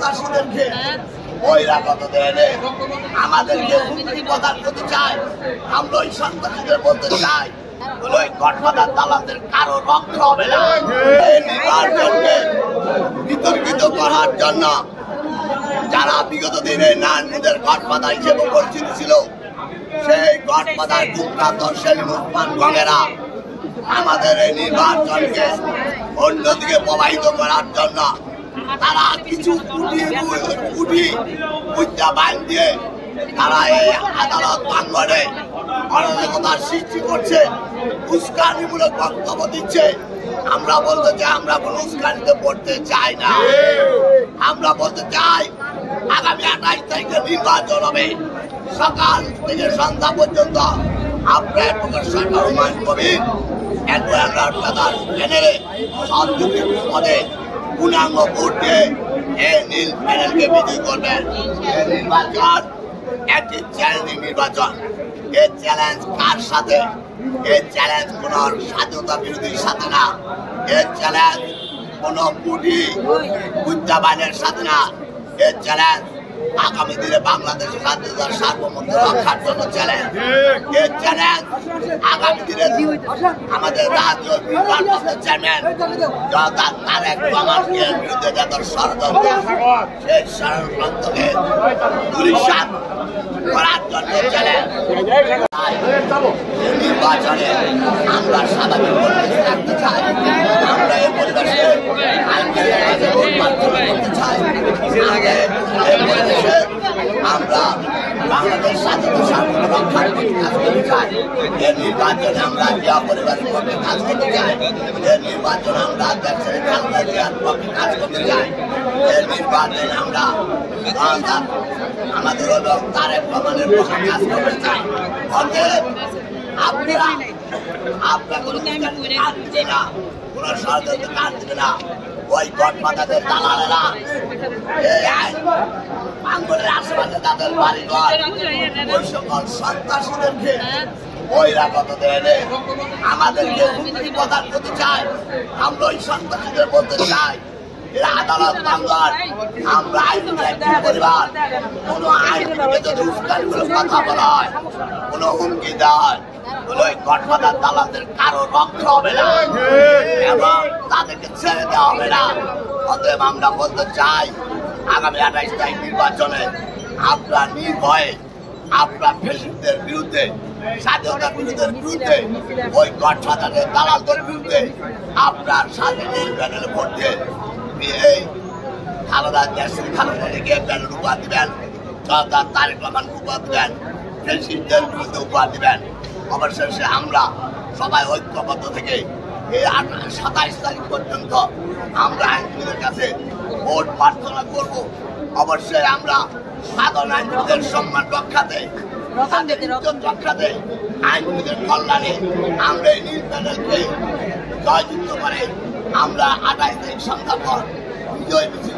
সন্ত্রাসীদেরকে বহিরাগত এনে আমাদেরকে হুমকি প্রদান করতে চায়। আমরা ওই সন্ত্রাসীদের বলতে চাই ওই গডফাদার দালালদের কারো রক্ষা হবে না। এই নির্বাচনকে বিতর্কিত করার জন্য যারা বিগত দিনে নারায়ণগঞ্জের গডফাদার হিসেবে পরিচিত ছিল, সেই গডফাদার কুখ্যাত সেলিম ওসমান গঙ্গেরা আমাদের এই নির্বাচনকে অন্যদিকে প্রবাহিত করার জন্য তারা কিছু বাইন দিয়ে তারা এই আদালত প্রাঙ্গণে অরাজকতার সৃষ্টি করছে, উস্কানিমূলক বক্তব্য দিচ্ছে। আমরা বলতে চাই আমরা কোনো উস্কানিতে পড়তে চাই না। আমরা বলতে চাই আগামী 28 তারিখে নির্বাচন হবে, সকাল থেকে সন্ধ্যা পর্যন্ত আপনার প্রফেসর হুমায়ুন কবির পদে পূর্ণাঙ্গ ভোট দিয়ে এই নীল প্যানেলকে বিজয়ী করবেন। এই নির্বাচন একটি চ্যালেঞ্জিং নির্বাচন। এই চ্যালেঞ্জ কার সাথে? এই চ্যালেঞ্জ কোন স্বাধীনতা বিরোধীর সাথে না, এই চ্যালেঞ্জ কোন বুদ্ধাবানের সাথে না। এই চ্যালেঞ্জ আগামী দিনে বাংলাদেশের স্বাধীনতার সার্বভৌমত্ব রক্ষার জন্য চ্যালেঞ্জ। এই চ্যালেঞ্জ আগামী দিনে আমাদের জাতীয় নির্বাচনের চেয়ারম্যান জনাব তারেক রহমানের বিরুদ্ধে যত ষড়যন্ত্র, সেই ষড়যন্ত্রকে ধূলিসাৎ করার জন্য চ্যালেঞ্জ। নির্বাচনে আমরা স্বাভাবিক পরিবেশ রাখতে চাই, আমরা এই পরিবেশে করতে চাই, আমরা বাংলাদেশ স্বাধীনতা সার্বভৌমত্ব রক্ষার পক্ষে কাজ করতে চাই। এই নির্বাচনে আমরা জিয়া পরিবারের পক্ষে কাজ করতে চাই। এই নির্বাচনে আমরা দেশের খালেদা জিয়ার পক্ষে কাজ করতে চাই। এই নির্বাচনে আমরা আমাদের তারেক রহমানের পক্ষে কাজ করতে চাই। অতএব আপনারা কোনো কাটছে না, কোনো ষড়যন্ত্র কাটছে না। ওই গডফাদারদের দালালেরা এই আঙ্গুলের আশেপাশে তাদের বাড়িঘর, ওই সকল সন্ত্রাসীদেরকে বহিরাগত এনে আমাদেরকে হুমকি প্রদান করতে চায়। আমরা ওই সন্ত্রাসীদের বলতে চাই আদালত বাংলার আমরা আইনজীবী পরিবার, কোন আইনজীবীকে যদি উস্কানিমূলক কথা বলা হয়, কোন হুমকি দেওয়া হয়, ওই গডফাদার দালালদের কারো রক্ষা হবে না এবং তাদেরকে ছেড়ে দেওয়া হবে না। অতএব আমরা বলতে চাই আগামী 28 তারিখ নির্বাচনে আপনারা নির্ভয়ে আপনার ফেসিস্টদের বিরুদ্ধে, স্বাধীনতা বিরোধীদের বিরুদ্ধে, ওই গডফাদারের দালালদের বিরুদ্ধে আপনার স্বাধীন প্যানেলে ভোট দিয়ে এই খালেদা খালেদাকে প্যানেল উপহার দিবেন, তারেক রহমানকে উপহার দিবেন, ফেসিস্টদের বিরুদ্ধে উপহার দিবেন। অবশেষে আমরা সবাই ঐক্যবদ্ধ থেকে এই 27 তারিখ পর্যন্ত আমরা আইনজীবীদের কাছে ভোট প্রার্থনা করব। অবশ্যই আমরা সাধারণ আইনজীবীদের সম্মান রক্ষাতে, রক্ষাতে, আইনজীবীদের কল্যাণে আমরা এই নীল প্যানেলকে জয়যুক্ত করে আমরা 28 তারিখ সন্ধ্যার পর বিজয় মিছিল